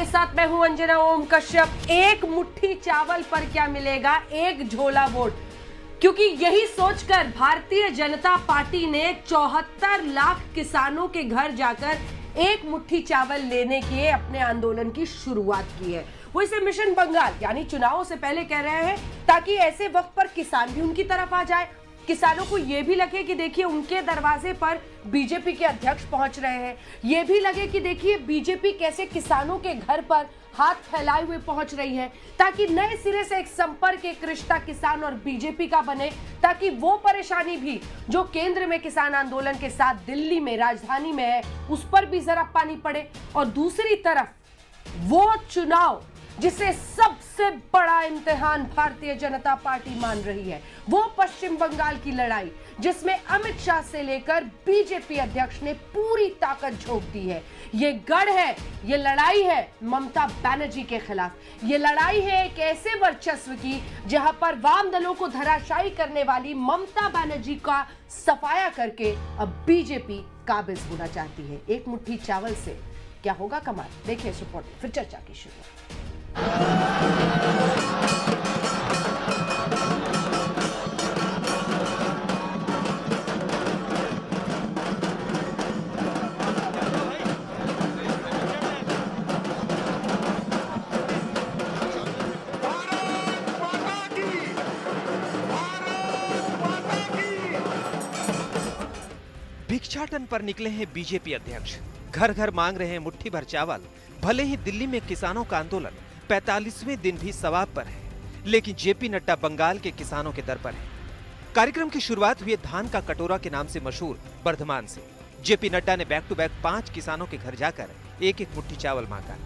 साथ मैं हूं अंजना ओम कश्यप। एक मुट्ठी चावल पर क्या मिलेगा, एक झोला वोट, क्योंकि यही सोचकर भारतीय जनता पार्टी ने 74 लाख किसानों के घर जाकर एक मुट्ठी चावल लेने के अपने आंदोलन की शुरुआत की है। वो इसे मिशन बंगाल यानी चुनावों से पहले कह रहे हैं, ताकि ऐसे वक्त पर किसान भी उनकी तरफ आ जाए। किसानों को यह भी लगे कि देखिए उनके दरवाजे पर बीजेपी के अध्यक्ष पहुंच रहे हैं, यह भी लगे कि देखिए बीजेपी कैसे किसानों के घर पर हाथ फैलाए हुए पहुंच रही है, ताकि नए सिरे से एक संपर्क, एक रिश्ता किसान और बीजेपी का बने, ताकि वो परेशानी भी जो केंद्र में किसान आंदोलन के साथ दिल्ली में, राजधानी में है, उस पर भी जरा पानी पड़े। और दूसरी तरफ वो चुनाव जिसे सबसे बड़ा इम्तिहान भारतीय जनता पार्टी मान रही है, वो पश्चिम बंगाल की लड़ाई, जिसमें अमित शाह से लेकर बीजेपी अध्यक्ष ने पूरी ताकत झोंक दी है। ये गढ़ है, ये लड़ाई है ममता बनर्जी के खिलाफ। ये लड़ाई है एक ऐसे वर्चस्व की जहां पर वाम दलों को धराशायी करने वाली ममता बनर्जी का सफाया करके अब बीजेपी काबिज होना चाहती है। एक मुट्ठी चावल से क्या होगा कमाल, देखिए इस रिपोर्ट में, फिर चर्चा की शुरुआत। भिक्षाटन पर निकले हैं बीजेपी अध्यक्ष। घर घर मांग रहे हैं मुट्ठी भर चावल। भले ही दिल्ली में किसानों का आंदोलन 45वें दिन भी सवाब पर है, लेकिन जेपी नड्डा बंगाल के किसानों के दर पर है। कार्यक्रम की शुरुआत हुई धान का कटोरा के नाम से मशहूर बर्धमान से। जेपी नड्डा ने बैक टू बैक 5 किसानों के घर जाकर एक एक मुट्ठी चावल मांगा।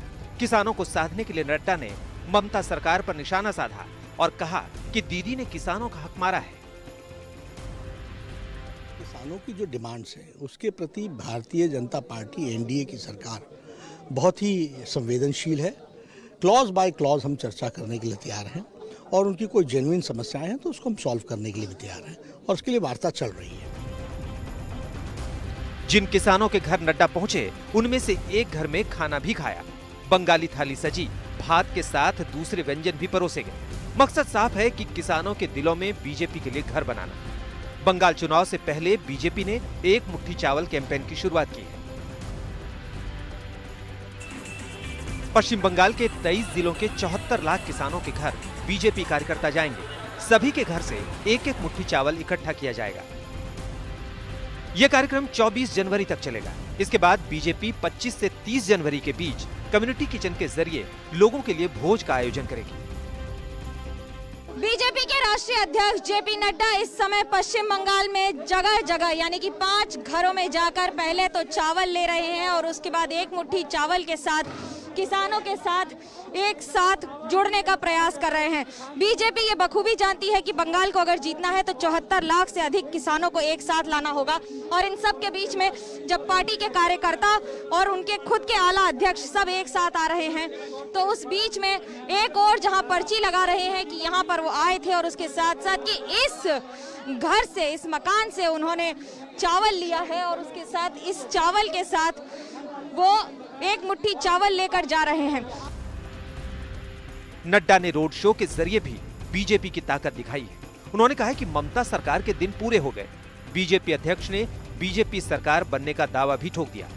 किसानों को साधने के लिए नड्डा ने ममता सरकार पर निशाना साधा और कहा कि दीदी ने किसानों का हक मारा है। किसानों की जो डिमांड्स है उसके प्रति भारतीय जनता पार्टी एनडीए की सरकार बहुत ही संवेदनशील है। क्लॉज बाय क्लॉज हम चर्चा करने के लिए तैयार हैं और उनकी कोई जेन्युइन समस्याएं हैं तो उसको हम सॉल्व करने के लिए भी तैयार हैं और उसके लिए वार्ता चल रही है। जिन किसानों के घर नड्डा पहुंचे उनमें से एक घर में खाना भी खाया। बंगाली थाली सजी, भात के साथ दूसरे व्यंजन भी परोसे गए। मकसद साफ है कि किसानों के दिलों में बीजेपी के लिए घर बनाना। बंगाल चुनाव से पहले बीजेपी ने एक मुट्ठी चावल कैंपेन की शुरुआत की है। पश्चिम बंगाल के 23 जिलों के 74 लाख किसानों के घर बीजेपी कार्यकर्ता जाएंगे। सभी के घर से एक एक मुट्ठी चावल इकट्ठा किया जाएगा। यह कार्यक्रम 24 जनवरी तक चलेगा। इसके बाद बीजेपी 25 से 30 जनवरी के बीच कम्युनिटी किचन के जरिए लोगों के लिए भोज का आयोजन करेगी। बीजेपी के राष्ट्रीय अध्यक्ष जेपी नड्डा इस समय पश्चिम बंगाल में जगह जगह यानी कि 5 घरों में जाकर पहले तो चावल ले रहे हैं और उसके बाद एक मुट्ठी चावल के साथ किसानों के साथ एक साथ जुड़ने का प्रयास कर रहे हैं। बीजेपी ये बखूबी जानती है कि बंगाल को अगर जीतना है तो 74 लाख से अधिक किसानों को एक साथ लाना होगा और इन सब के बीच में जब पार्टी के कार्यकर्ता और उनके खुद के आला अध्यक्ष सब एक साथ आ रहे हैं तो उस बीच में एक और जहां पर्ची लगा रहे हैं कि यहाँ पर वो आए थे और उसके साथ साथ कि इस घर से, इस मकान से उन्होंने चावल लिया है और उसके साथ इस चावल के साथ वो एक मुट्ठी चावल लेकर जा रहे हैं। नड्डा ने रोड शो के जरिए भी बीजेपी की ताकत दिखाई है। उन्होंने कहा कि ममता सरकार के दिन पूरे हो गए। बीजेपी अध्यक्ष ने बीजेपी सरकार बनने का दावा भी ठोक दिया।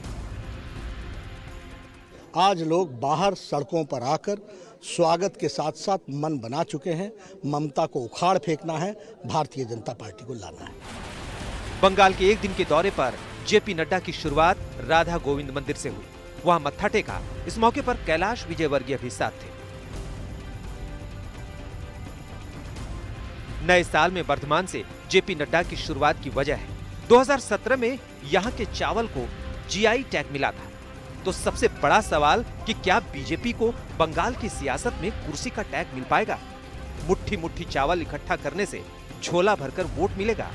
आज लोग बाहर सड़कों पर आकर स्वागत के साथ साथ मन बना चुके हैं। ममता को उखाड़ फेंकना है, भारतीय जनता पार्टी को लाना है। बंगाल के एक दिन के दौरे पर जेपी नड्डा की शुरुआत राधा गोविंद मंदिर से हुई। वहां मत्था टेका। इस मौके पर कैलाश विजयवर्गीय भी साथ थे। नए साल में वर्धमान से जेपी नड्डा की शुरुआत की वजह है 2017 में यहां के चावल को जीआई टैग मिला था। तो सबसे बड़ा सवाल कि क्या बीजेपी को बंगाल की सियासत में कुर्सी का टैग मिल पाएगा? मुट्ठी मुट्ठी चावल इकट्ठा करने से झोला भरकर वोट मिलेगा।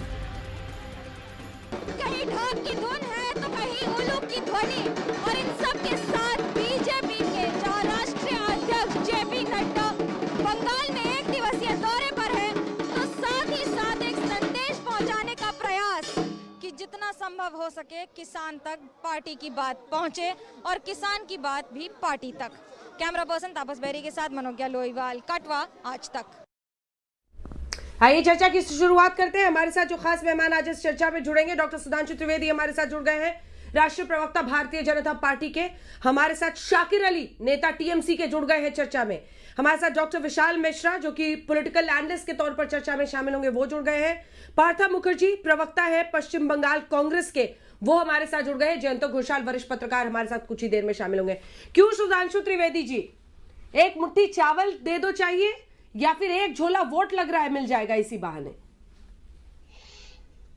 कहीं ढोल की धुन है तो कहीं उल्लू की ध्वनि और इन सब के साथ बीजेपी के राष्ट्रीय अध्यक्ष जेपी नड्डा बंगाल में एक दिवसीय दौरे पर है तो साथ ही साथ एक संदेश पहुंचाने का प्रयास कि जितना संभव हो सके किसान तक पार्टी की बात पहुंचे और किसान की बात भी पार्टी तक। कैमरा पर्सन तापस बेरी के साथ मनोज्ञा लोईवाल, कटवा, आज तक। आइए चर्चा की शुरुआत करते हैं। हमारे साथ जो खास मेहमान आज इस चर्चा में जुड़ेंगे, डॉक्टर सुधांशु त्रिवेदी हमारे साथ जुड़ गए हैं, राष्ट्रीय प्रवक्ता भारतीय जनता पार्टी के। हमारे साथ शाकिर अली, नेता टीएमसी के, जुड़ गए हैं चर्चा में। हमारे साथ डॉक्टर विशाल मिश्रा, जो कि पॉलिटिकल एनालिस्ट के तौर पर चर्चा में शामिल होंगे, वो जुड़ गए हैं। पार्था मुखर्जी, प्रवक्ता है पश्चिम बंगाल कांग्रेस के, वो हमारे साथ जुड़ गए हैं। जयंत घोषाल, वरिष्ठ पत्रकार, हमारे साथ कुछ ही देर में शामिल होंगे। क्यों सुधांशु त्रिवेदी जी, एक मुट्ठी चावल दे दो चाहिए या फिर एक झोला वोट लग रहा है मिल जाएगा इसी बहाने?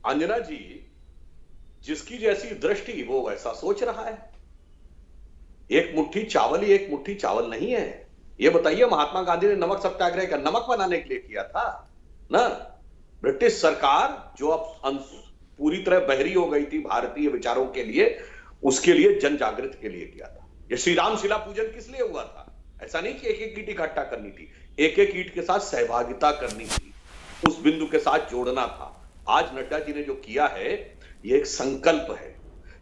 अंजना जी, जिसकी जैसी दृष्टि वो वैसा सोच रहा है। एक मुट्ठी चावल ही एक मुट्ठी चावल नहीं है। ये बताइए, महात्मा गांधी ने नमक सत्याग्रह का नमक बनाने के लिए किया था ना? ब्रिटिश सरकार जो अब पूरी तरह बहरी हो गई थी भारतीय विचारों के लिए, उसके लिए जन जागृति के लिए किया था। ये श्री राम शिला पूजन किस लिए हुआ था? ऐसा नहीं कि एक एक ईंट इकट्ठा करनी थी, एक एक ईंट के साथ सहभागिता करनी थी, उस बिंदु के साथ जोड़ना था। आज नड्डा जी ने जो किया है, ये एक संकल्प है।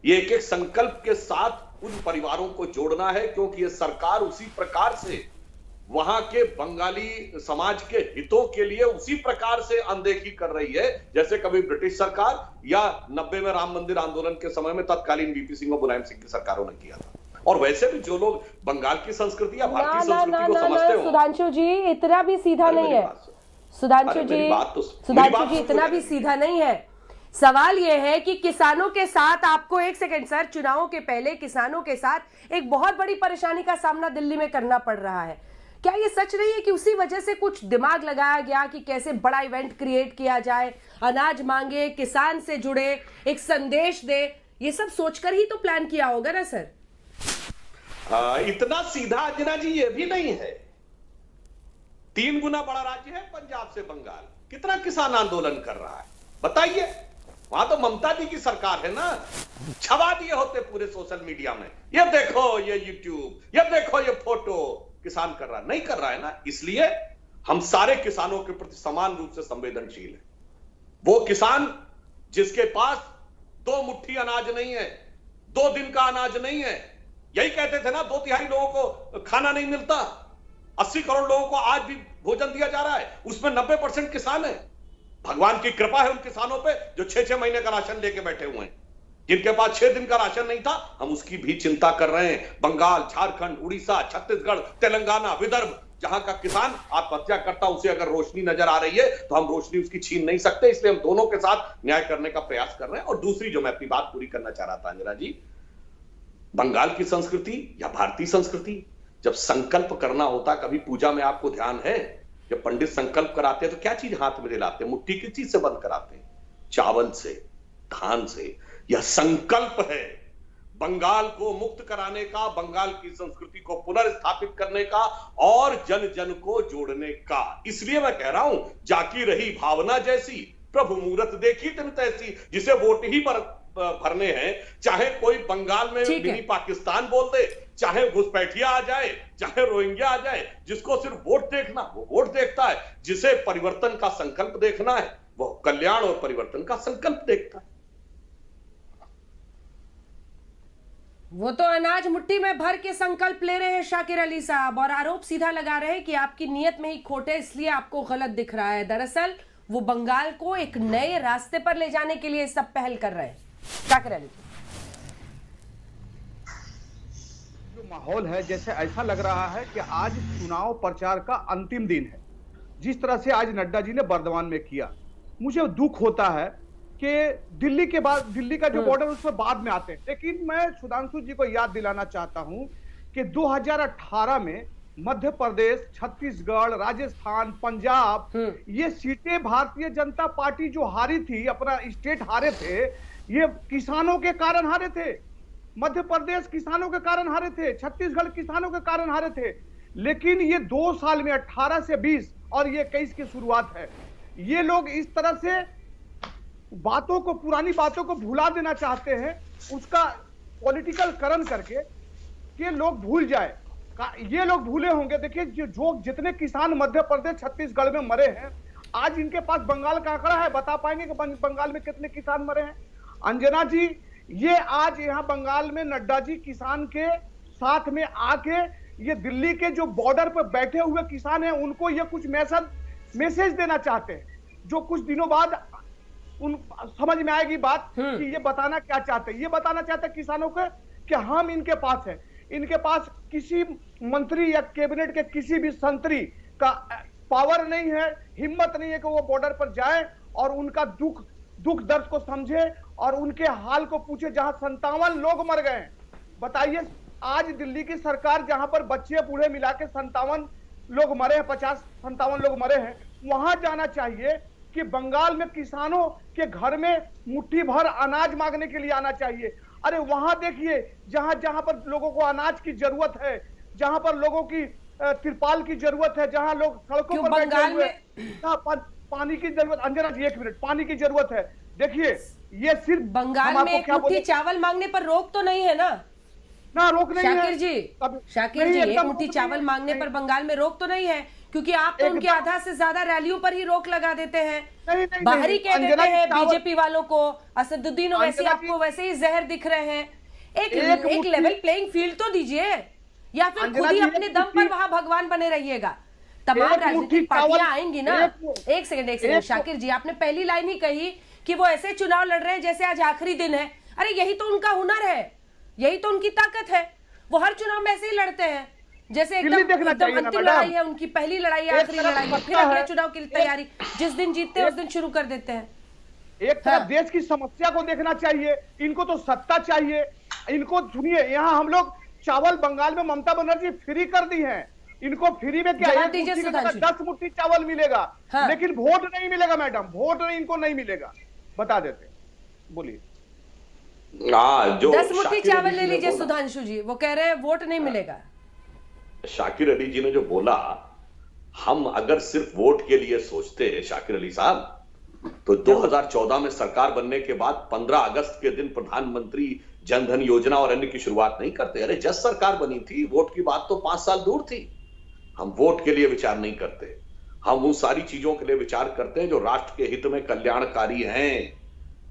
ये एक एक संकल्प के साथ उन परिवारों को जोड़ना है, क्योंकि ये सरकार उसी प्रकार से वहां के बंगाली समाज के हितों के लिए उसी प्रकार से अनदेखी कर रही है, जैसे कभी ब्रिटिश सरकार या 90 में राम मंदिर आंदोलन के समय में तत्कालीन वीपी सिंह और मुलायम सिंह की सरकारों ने किया था। और वैसे भी जो लोग बंगाल की संस्कृति या भारतीय संस्कृति को समझते हो, सुधांशु जी इतना भी सीधा नहीं है। सुधांशु जी इतना भी सीधा नहीं है। सवाल यह है कि किसानों के साथ आपको, एक सेकंड सर, चुनावों के पहले किसानों के साथ एक बहुत बड़ी परेशानी का सामना दिल्ली में करना पड़ रहा है। क्या ये सच नहीं है कि उसी वजह से कुछ दिमाग लगाया गया कि कैसे बड़ा इवेंट क्रिएट किया जाए, अनाज मांगे, किसान से जुड़े, एक संदेश दे, ये सब सोचकर ही तो प्लान किया होगा ना सर? इतना सीधा अंजना जी ये भी नहीं है। 3 गुना बड़ा राज्य है पंजाब से बंगाल, कितना किसान आंदोलन कर रहा है बताइए। वहां तो ममता जी की सरकार है ना, छवा दिए होते पूरे सोशल मीडिया में, ये देखो ये यूट्यूब, ये देखो ये फोटो, किसान कर रहा नहीं कर रहा है ना। इसलिए हम सारे किसानों के प्रति समान रूप से संवेदनशील है। वो किसान जिसके पास 2 मुट्ठी अनाज नहीं है, 2 दिन का अनाज नहीं है, यही कहते थे ना 2/3 लोगों को खाना नहीं मिलता, 80 करोड़ लोगों को आज भी भोजन दिया जा रहा है, उसमें 90% किसान है। भगवान की कृपा है उन किसानों पे जो 6-6 महीने का राशन लेके बैठे हुए हैं। जिनके पास 6 दिन का राशन नहीं था, हम उसकी भी चिंता कर रहे हैं। बंगाल, झारखंड, उड़ीसा, छत्तीसगढ़, तेलंगाना, विदर्भ, जहां का किसान आत्महत्या करता, उसे अगर रोशनी नजर आ रही है तो हम रोशनी उसकी छीन नहीं सकते। इसलिए हम दोनों के साथ न्याय करने का प्रयास कर रहे हैं। और दूसरी जो मैं अपनी बात पूरी करना चाह रहा था अंजना जी, बंगाल की संस्कृति या भारतीय संस्कृति, जब संकल्प करना होता, कभी पूजा में आपको ध्यान है, जब पंडित संकल्प कराते हैं तो क्या चीज हाथ में दिलाते हैं? मुट्ठी किस चीज से बंद कराते हैं? चावल से, धान से। यह संकल्प है बंगाल को मुक्त कराने का, बंगाल की संस्कृति को पुनर्स्थापित करने का और जन जन को जोड़ने का। इसलिए मैं कह रहा हूं, जाकी रही भावना जैसी, प्रभु मूरत देखी तिन तैसी। जिसे वोट ही भरने हैं, चाहे कोई बंगाल में मिनी पाकिस्तान बोल दे, चाहे घुसपैठिया आ जाए, चाहे रोहिंग्या आ जाए, जिसको सिर्फ वोट देखना वो वोट देखता है, जिसे परिवर्तन का संकल्प देखना है वो कल्याण और परिवर्तन का संकल्प देखता है। वो तो अनाज मुट्ठी में भर के संकल्प ले रहे हैं शाकिर अली साहब, और आरोप सीधा लगा रहे हैं कि आपकी नीयत में ही खोट है, इसलिए आपको गलत दिख रहा है। दरअसल वो बंगाल को एक नए रास्ते पर ले जाने के लिए सब पहल कर रहे हैं। शाकिर अली, जो माहौल है, जैसे ऐसा लग रहा है कि आज चुनाव प्रचार का अंतिम दिन है। जिस तरह से आज नड्डा जी ने बर्दवान में किया, मुझे दुख होता है कि दिल्ली के बाद, दिल्ली का जो बॉर्डर उसमें बाद में आते हैं। लेकिन मैं सुधांशु जी को याद दिलाना चाहता हूं कि 2018 में मध्य प्रदेश, छत्तीसगढ़, राजस्थान, पंजाब, ये सीटें भारतीय जनता पार्टी जो हारी थी, अपना स्टेट हारे थे, ये किसानों के कारण हारे थे। मध्य प्रदेश किसानों के कारण हारे थे, छत्तीसगढ़ किसानों के कारण हारे थे। लेकिन ये 2 साल में 18 से 20 और ये 21 की शुरुआत है, ये लोग इस तरह से बातों को, पुरानी बातों को भुला देना चाहते हैं, उसका पॉलिटिकल करण करके कि लोग भूल जाए। ये लोग भूले होंगे। देखिए, जो जितने किसान मध्य प्रदेश, छत्तीसगढ़ में मरे हैं, आज इनके पास बंगाल का आंकड़ा है, बता पाएंगे कि बंगाल में कितने किसान मरे हैं? अंजना जी, ये आज यहाँ बंगाल में नड्डा जी किसान के साथ में आके ये दिल्ली के जो बॉर्डर पर बैठे हुए किसान हैं उनको ये कुछ मैसेज देना चाहते हैं, जो कुछ दिनों बाद उन समझ में आएगी बात कि ये बताना क्या चाहते हैं। ये बताना चाहते हैं किसानों को कि हम इनके पास हैं, इनके पास किसी मंत्री या कैबिनेट के किसी भी संतरी का पावर नहीं है, हिम्मत नहीं है कि वो बॉर्डर पर जाए और उनका दुख दर्द को समझे और उनके हाल को पूछे, जहां 57 लोग मर गए हैं। बताइए, आज दिल्ली की सरकार जहां पर बच्चे बूढ़े मिला के 57 लोग मरे हैं, 50-57 लोग मरे हैं, वहां जाना चाहिए कि बंगाल में किसानों के घर में मुट्ठी भर अनाज मांगने के लिए आना चाहिए। अरे वहां देखिए, जहां पर लोगों को अनाज की जरूरत है, जहां पर लोगों की तिरपाल की जरूरत है, जहां लोग सड़कों पर बैठे हुए हैं, पानी की जरूरत, अंजना जी 1 मिनट, पानी की जरूरत है। देखिए, ये सिर्फ बंगाल में एक मुट्ठी चावल मांगने पर रोक तो नहीं है ना रोक नहीं है शाकिर जी, एक मुट्ठी चावल मांगने पर बंगाल में रोक तो नहीं है, क्योंकि आप तो उनके आधा से ज्यादा रैलियों पर ही रोक लगा देते हैं, बाहरी कह देते हैं बीजेपी वालों को, असदुद्दीन ओवैसी आपको वैसे ही जहर दिख रहे हैं। एक लेवल प्लेइंग फील्ड तो दीजिए, या फिर खुद ही अपने दम पर वहां भगवान बने रहिएगा। तमाम राजनीतिक पार्टियां आएंगी ना। एक सेकंड शाकिर जी, आपने पहली लाइन ही कही कि वो ऐसे चुनाव लड़ रहे हैं जैसे आज आखिरी दिन है। अरे यही तो उनका हुनर है, यही तो उनकी ताकत है। वो हर चुनाव में ऐसे ही लड़ते हैं जैसे एकदम अंतिम लड़ाई है उनकी, पहली लड़ाई है, आखिरी लड़ाई है, फिर अगले चुनाव की तैयारी, जिस दिन जीतते हैं उस दिन शुरू कर देते हैं। एक तरफ देश की समस्या को देखना चाहिए, इनको तो सत्ता चाहिए। इनको सुनिए, यहाँ हम लोग चावल बंगाल में ममता बनर्जी फ्री कर दी है, इनको फ्री में क्या 10 मुट्ठी चावल मिलेगा, लेकिन वोट नहीं मिलेगा मैडम, वोट नहीं, इनको नहीं मिलेगा। बता देते, बोलिए। 10 मुट्ठी चावल ले लीजिए सुधांशु जी, वो कह रहे हैं वोट नहीं मिलेगा। शाकिर अली जी ने जो बोला, हम अगर सिर्फ वोट के लिए सोचते हैं शाकिर अली साहब, तो 2014 में सरकार बनने के बाद 15 अगस्त के दिन प्रधानमंत्री जनधन योजना और अन्य की शुरुआत नहीं करते। अरे जब सरकार बनी थी, वोट की बात तो 5 साल दूर थी। हम वोट के लिए विचार नहीं करते, हम उन सारी चीजों के लिए विचार करते हैं जो राष्ट्र के हित में कल्याणकारी हैं।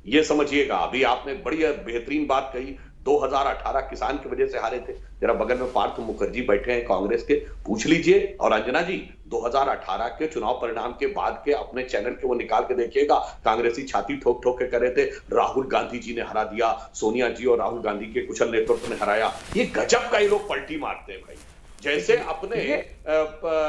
ये समझिएगा। अभी आपने बड़ी बेहतरीन बात कही, 2018 किसान की वजह से हारे थे। जरा बगल में पार्थ मुखर्जी बैठे हैं कांग्रेस के, पूछ लीजिए। और अंजना जी, 2018 के चुनाव परिणाम के बाद के अपने चैनल के वो निकाल के देखिएगा, कांग्रेसी छाती ठोक ठोक के कर रहे थे, राहुल गांधी जी ने हरा दिया, सोनिया जी और राहुल गांधी के कुशल नेतृत्व ने हराया। ये गजब का ये लोग पलटी मारते हैं भाई। जैसे अपने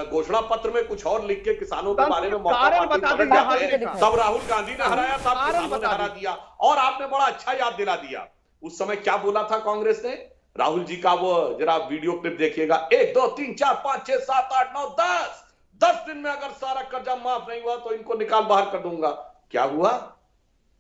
घोषणा पत्र में कुछ और लिख के किसानों के बारे में सब राहुल गांधी ने हराया, सब किसानों ने हरा दिया। और आपने बड़ा अच्छा याद दिला दिया, उस समय क्या बोला था कांग्रेस ने? राहुल जी का वो जरा वीडियो क्लिप देखिएगा, 1 2 3 4 5 6 7 8 9 10 दिन में अगर सारा कर्जा माफ नहीं हुआ तो इनको निकाल बाहर कर दूंगा। क्या हुआ?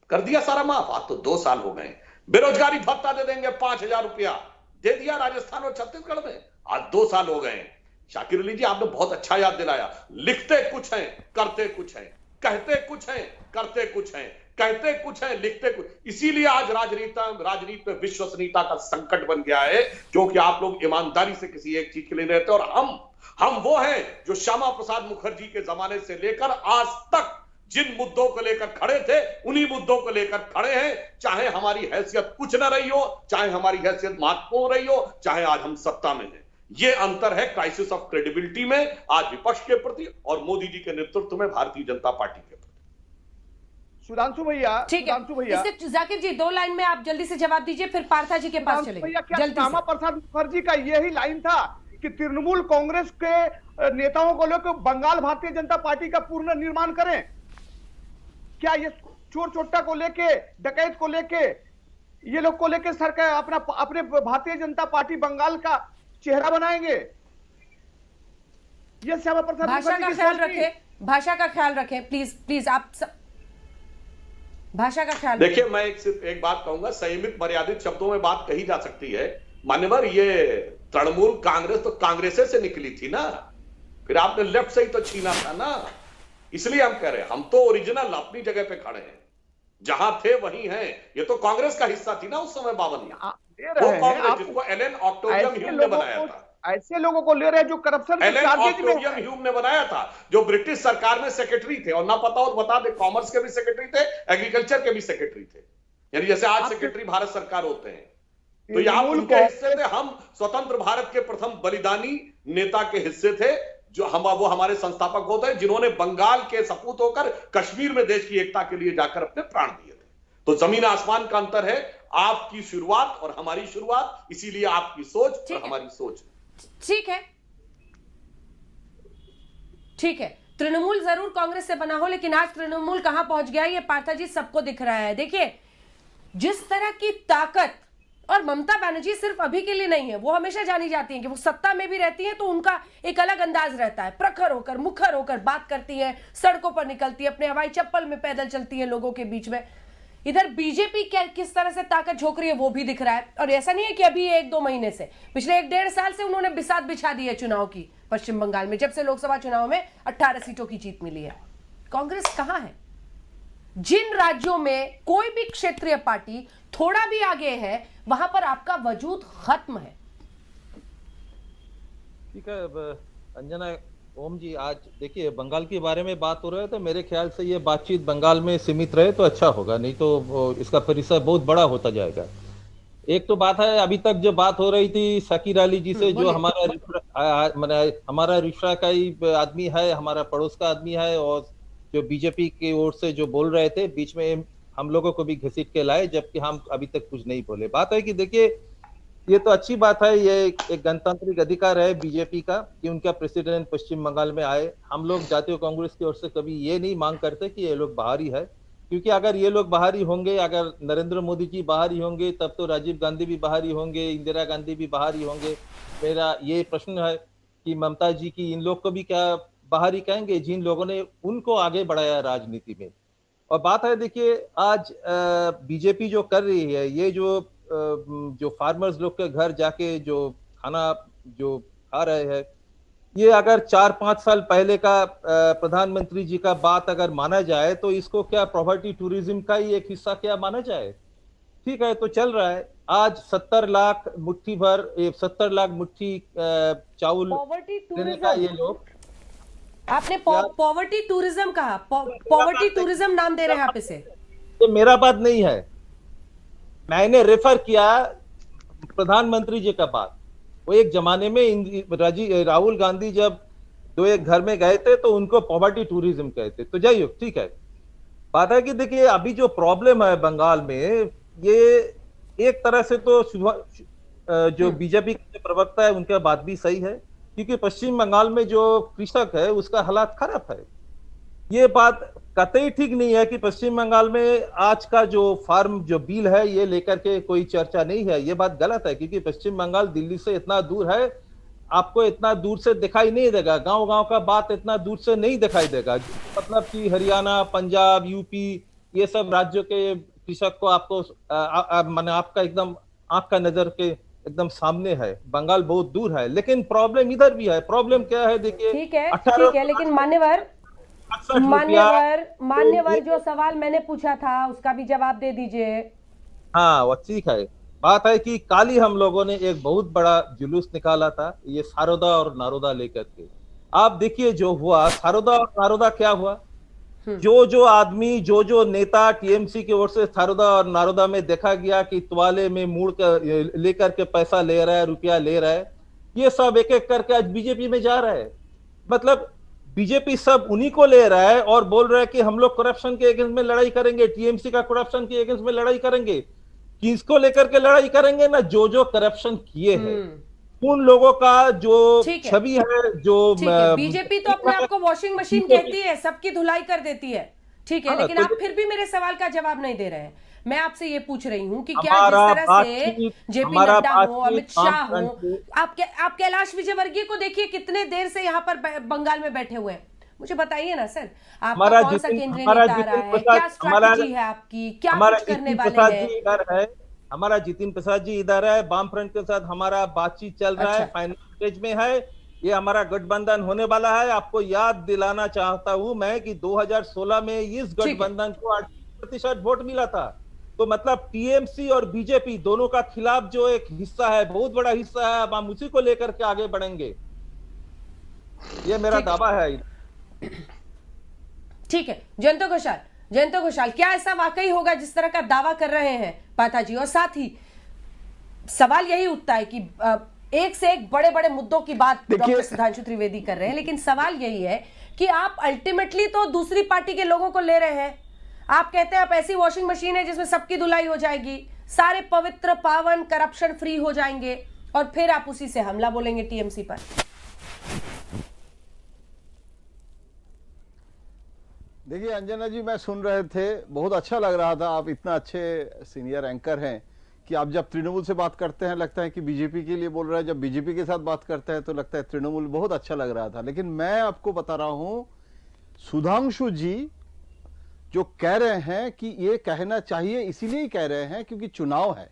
कर दिया सारा माफ। आज तो 2 साल हो गए। बेरोजगारी भत्ता दे देंगे 5000 रुपया, दे दिया राजस्थान और छत्तीसगढ़ में। आज 2 साल हो गए। शाकिर अली जी, आपने बहुत अच्छा याद दिलाया। लिखते कुछ हैं, करते कुछ हैं, कहते कुछ हैं, करते कुछ हैं, कहते कुछ हैं, लिखते कुछ। इसीलिए आज राजनीति में विश्वसनीयता का संकट बन गया है, क्योंकि आप लोग ईमानदारी से किसी एक चीज के लिए रहते हैं। और हम वो हैं जो श्यामा प्रसाद मुखर्जी के जमाने से लेकर आज तक जिन मुद्दों को लेकर खड़े थे, उन्हीं मुद्दों को लेकर खड़े हैं। चाहे हमारी हैसियत कुछ न रही हो, चाहे हमारी हैसियत महत्वपूर्ण रही हो, चाहे आज हम सत्ता में हैं। ये अंतर है क्राइसिस ऑफ क्रेडिबिलिटी में आज विपक्ष के प्रति और मोदी जी के नेतृत्व में भारतीय जनता पार्टी के प्रति। सुधांशु भैया, ठीक है, इससे जाकिर जी 2 लाइन में आप जल्दी से जवाब दीजिए, फिर पार्था जी के पास चलेंगे। श्यामा प्रसाद मुखर्जी का यही लाइन था कि तृणमूल कांग्रेस के नेताओं को लेकर बंगाल भारतीय जनता पार्टी का पूर्ण निर्माण करें। क्या ये चोर चोट्टा को लेके, डकैत को लेके, ये लोग को लेके सरकार अपने भारतीय जनता पार्टी बंगाल का चेहरा बनाएंगे? ये श्यामा प्रसाद भाषा का ख्याल रखें, भाषा का ख्याल रखें प्लीज आप भाषा का ख्याल। देखिए, मैं सिर्फ एक बात कहूंगा, संयमित मर्यादित शब्दों में बात कही जा सकती है। मान्यवर, ये तृणमूल कांग्रेस तो कांग्रेस से निकली थी ना, फिर आपने लेफ्ट से ही तो छीना था ना। इसलिए हम कह रहे हैं, हम तो ओरिजिनल अपनी जगह पे खड़े हैं, जहां थे वहीं हैं। ये तो कांग्रेस का हिस्सा थी ना उस समय 52 में, वो कांग्रेस जिसको एलन ऑक्टेवियम ह्यूम ने बनाया था। ऐसे लोगों को ले रहे हैं जो करप्शन के चार्जेस में ऑक्टेवियम ह्यूम ने बनाया था, जो ब्रिटिश सरकार में सेक्रेटरी थे। और ना पता हो तो बता दे, कॉमर्स के भी सेक्रेटरी थे, एग्रीकल्चर के भी सेक्रेटरी थे, यानी जैसे आज सेक्रेटरी भारत सरकार होते हैं। तो ये आप तृणमूल उनके को हिस्से थे, हम स्वतंत्र भारत के प्रथम बलिदानी नेता के हिस्से थे, जो वो हमारे संस्थापक होते हैं, जिन्होंने बंगाल के सपूत होकर कश्मीर में देश की एकता के लिए जाकर अपने प्राण दिए थे। तो जमीन आसमान का अंतर है, आपकी शुरुआत और हमारी शुरुआत, इसीलिए आपकी सोच और हमारी सोच। ठीक है, ठीक है, तृणमूल जरूर कांग्रेस से बना हो, लेकिन आज तृणमूल कहां पहुंच गया ये पार्था जी सबको दिख रहा है। देखिए जिस तरह की ताकत, और ममता बनर्जी सिर्फ अभी के लिए नहीं है, वो हमेशा जानी जाती हैं कि वो सत्ता में भी रहती हैं तो उनका एक अलग अंदाज रहता है, प्रखर होकर मुखर होकर बात करती है, सड़कों पर निकलती है, अपने हवाई चप्पल में पैदल चलती है लोगों के बीच में। इधर बीजेपी किस तरह से ताकत झोंक रही है वो भी दिख रहा है। और ऐसा नहीं है कि अभी 1-2 महीने से, पिछले 1-1.5 साल से उन्होंने बिसात बिछा दी है चुनाव की पश्चिम बंगाल में, जब से लोकसभा चुनाव में 18 सीटों की जीत मिली है। कांग्रेस कहां है? जिन राज्यों में कोई भी क्षेत्रीय पार्टी थोड़ा भी आगे है वहां पर आपका वजूद खत्म है। ठीक है अंजना, ओम जी, आज देखिए बंगाल के बारे में बात हो रहा है तो मेरे ख्याल से ये बातचीत बंगाल में सीमित रहे तो अच्छा होगा, नहीं तो इसका परिसर बहुत बड़ा होता जाएगा। एक तो बात है, अभी तक जो बात हो रही थी शकीर अली जी से, जो हमारा रिश्ता का ही आदमी है, हमारा पड़ोस का आदमी है, और जो बीजेपी की ओर से जो बोल रहे थे, बीच में हम लोगों को भी घसीट के लाए, जबकि हम अभी तक कुछ नहीं बोले। बात है कि देखिए ये तो अच्छी बात है, ये एक गणतांत्रिक अधिकार है बीजेपी का कि उनका प्रेसिडेंट पश्चिम बंगाल में आए। हम लोग जातीय कांग्रेस की ओर से कभी ये नहीं मांग करते कि ये लोग बाहरी है, क्योंकि अगर ये लोग बाहरी होंगे, अगर नरेंद्र मोदी जी बाहरी होंगे, तब तो राजीव गांधी भी बाहरी होंगे, इंदिरा गांधी भी बाहरी होंगे। मेरा ये प्रश्न है कि ममता जी की इन लोग को भी क्या बाहरी कहेंगे, जिन लोगों ने उनको आगे बढ़ाया राजनीति में। और बात है देखिए आज बीजेपी जो कर रही है, ये जो फार्मर्स लोग के घर जाके जो खाना जो खा रहे हैं, ये अगर 4-5 साल पहले का प्रधानमंत्री जी का बात अगर माना जाए तो इसको क्या पॉवर्टी टूरिज्म का ही एक हिस्सा क्या माना जाए? ठीक है, तो चल रहा है। आज 70 लाख मुट्ठी भर 70 लाख मुट्ठी चावल देने का ये लोग, आपने पॉवर्टी टूरिज्म कहा, पॉवर्टी टूरिज्म नाम दे रहे हैं आप इसे। ये मेरा बात नहीं है, मैंने रेफर किया प्रधानमंत्री जी का बात। वो एक जमाने में राहुल गांधी जब एक घर में गए थे तो उनको पॉवर्टी टूरिज्म कहते। तो जाइए, ठीक है। बात है कि देखिए अभी जो प्रॉब्लम है बंगाल में, ये एक तरह से तो जो बीजेपी के प्रवक्ता है उनका बात भी सही है, क्योंकि पश्चिम बंगाल में जो कृषक है उसका हालात खराब है। ये बात कतई ठीक नहीं है कि पश्चिम बंगाल में आज का जो फार्म जो बिल है ये लेकर के कोई चर्चा नहीं है, ये बात गलत है, क्योंकि पश्चिम बंगाल दिल्ली से इतना दूर है, आपको इतना दूर से दिखाई नहीं देगा, गांव-गांव का बात इतना दूर से नहीं दिखाई देगा। मतलब कि हरियाणा, पंजाब, यूपी, ये सब राज्यों के कृषक को आपको माने आपका एकदम आंख का नजर के एकदम सामने है। बंगाल बहुत दूर है, लेकिन प्रॉब्लम इधर भी है। प्रॉब्लम क्या है देखिए, ठीक है, लेकिन मान्यवर जो सवाल मैंने पूछा था उसका भी जवाब दे दीजिए। हाँ, वो ठीक है। बात है कि कल ही हम लोगों ने एक बहुत बड़ा जुलूस निकाला था, ये सारोदा और नारोदा लेकर के। आप देखिए जो हुआ, सारोदा और नारोदा क्या हुआ, जो आदमी जो नेता टीएमसी की ओर से सारोदा और नारोदा में देखा गया कि तवाले में मुड़ कर लेकर के पैसा ले रहा है, रुपया ले रहा है, ये सब एक एक करके आज बीजेपी में जा रहा है। मतलब बीजेपी सब उन्हीं को ले रहा है और बोल रहा है कि हम लोग करप्शन के अगेंस्ट में लड़ाई करेंगे, टीएमसी का करप्शन के अगेंस्ट में लड़ाई करेंगे। किसको लेकर के लड़ाई करेंगे? ना जो करप्शन किए हैं उन लोगों का जो छवि है, जो बीजेपी तो अपने आप को वॉशिंग मशीन कहती है, सबकी धुलाई कर देती है, ठीक है, लेकिन आप फिर भी मेरे सवाल का जवाब नहीं दे रहे हैं। मैं आपसे ये पूछ रही हूँ कि क्या जिस तरह से जेपी नड्डा हो, अमित शाह हो, आप कैलाश विजयवर्गीय को देखिए कितने देर से यहाँ पर बंगाल में बैठे हुए हैं। मुझे बताइए ना सर, आपका कौन सा केंद्रीय नेता आ रहा है, क्या स्ट्रैटेजी है आपकी, क्या कुछ करने वाले हैं? हमारा जितिन प्रसाद जी इधर है, वाम फ्रंट के साथ हमारा बातचीत चल रहा है, फाइनल स्टेज में है, ये हमारा गठबंधन होने वाला है। आपको याद दिलाना चाहता हूं मैं कि 2016 में इस गठबंधन को 8% वोट मिला था। तो मतलब टीएमसी और बीजेपी दोनों का खिलाफ जो एक हिस्सा है, बहुत बड़ा हिस्सा है, अब हम उसी को लेकर के आगे बढ़ेंगे, ये मेरा दावा है। ठीक है, जयंत घोषाल, क्या ऐसा वाकई होगा जिस तरह का दावा कर रहे हैं पाठा जी? और साथ ही सवाल यही उठता है कि एक से एक बड़े बड़े मुद्दों की बात डॉक्टर सुधांशु त्रिवेदी कर रहे हैं, लेकिन सवाल यही है कि आप अल्टीमेटली तो दूसरी पार्टी के लोगों को ले रहे हैं। आप कहते हैं आप ऐसी वॉशिंग मशीन है जिसमें सबकी धुलाई हो जाएगी, सारे पवित्र पावन करप्शन फ्री हो जाएंगे, और फिर आप उसी से हमला बोलेंगे टीएमसी पर। देखिए अंजना जी, मैं सुन रहे थे, बहुत अच्छा लग रहा था। आप इतना अच्छे सीनियर एंकर हैं कि आप जब तृणमूल से बात करते हैं लगता है कि बीजेपी के लिए बोल रहे हैं, जब बीजेपी के साथ बात करते हैं तो लगता है तृणमूल। बहुत अच्छा लग रहा था। लेकिन मैं आपको बता रहा हूं, सुधांशु जी जो कह रहे हैं कि ये कहना चाहिए, इसीलिए ही कह रहे हैं क्योंकि चुनाव है।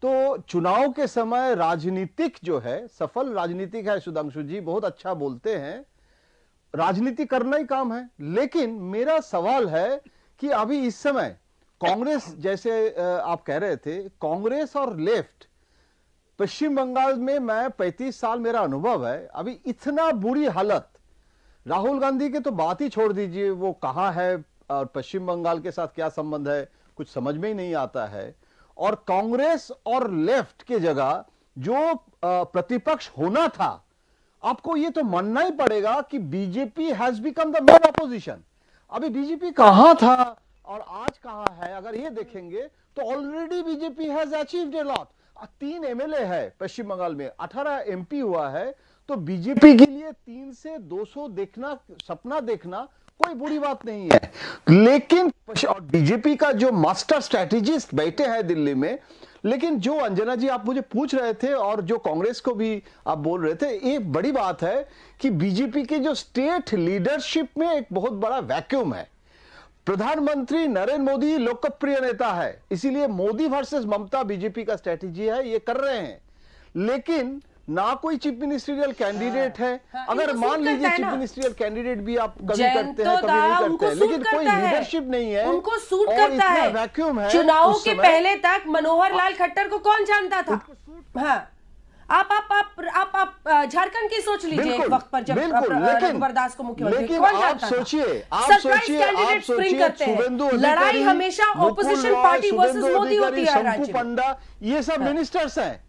तो चुनाव के समय राजनीतिक जो है, सफल राजनीतिक है सुधांशु जी, बहुत अच्छा बोलते हैं, राजनीति करना ही काम है। लेकिन मेरा सवाल है कि अभी इस समय कांग्रेस, जैसे आप कह रहे थे, कांग्रेस और लेफ्ट, पश्चिम बंगाल में मैं 35 साल मेरा अनुभव है, अभी इतना बुरी हालत, राहुल गांधी के तो बात ही छोड़ दीजिए, वो कहां है और पश्चिम बंगाल के साथ क्या संबंध है, कुछ समझ में ही नहीं आता है। और कांग्रेस और लेफ्ट के जगह जो प्रतिपक्ष होना था, आपको ये तो मानना ही पड़ेगा कि BJP has become the main opposition. अभी बीजेपी कहां था और आज कहां है, अगर ये देखेंगे तो already BJP has achieved a lot. 3 MLA है पश्चिम बंगाल में, 18 एमपी हुआ है। तो बीजेपी के लिए 3 से 200 देखना, सपना देखना कोई बुरी बात नहीं है। लेकिन बीजेपी का जो मास्टर स्ट्रेटेजिस्ट बैठे हैं दिल्ली में, लेकिन जो अंजना जी आप मुझे पूछ रहे थे और जो कांग्रेस को भी आप बोल रहे थे, ये बड़ी बात है कि बीजेपी के जो स्टेट लीडरशिप में एक बहुत बड़ा वैक्यूम है। प्रधानमंत्री नरेंद्र मोदी लोकप्रिय नेता है, इसीलिए मोदी वर्सेस ममता बीजेपी का स्ट्रेटेजी है, ये कर रहे हैं। लेकिन ना कोई चीफ मिनिस्ट्रियल कैंडिडेट है। अगर मान लीजिए चीफ मिनिस्ट्रियल कैंडिडेट भी आप कभी करते हैं, कभी नहीं करते हैं, लेकिन कोई लीडरशिप नहीं है, उनको सूट करता है, वैक्यूम है। चुनावों के पहले तक मनोहर लाल खट्टर को कौन जानता था? हाँ, आप झारखंड की सोच लीजिए एक वक्त पर जब रघुवर दास को मुख्यमंत्री कौन जानता था? सरप्राइज स्प्रिंग करते हैं। लड़ाई हमेशा ऑपोजिशन पार्टी वर्सेस मोदी होती है राज्य में। पंडा, ये सब मिनिस्टर्स हैं।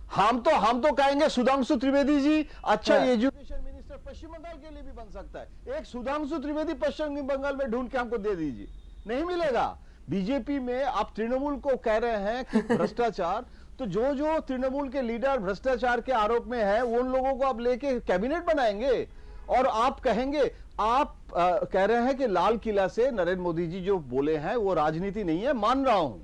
हम तो कहेंगे सुधांशु त्रिवेदी जी अच्छा एजुकेशन मिनिस्टर पश्चिम बंगाल के लिए भी बन सकता है। एक सुधांशु त्रिवेदी पश्चिम बंगाल में ढूंढ के हमको दे दीजिए, नहीं मिलेगा। बीजेपी में आप तृणमूल को कह रहे हैं कि भ्रष्टाचार, तो जो तृणमूल के लीडर भ्रष्टाचार के आरोप में है, उन लोगों को आप लेके कैबिनेट बनाएंगे और आप कहेंगे, आप कह रहे हैं कि लाल किला से नरेंद्र मोदी जी जो बोले हैं वो राजनीति नहीं है, मान रहा हूं,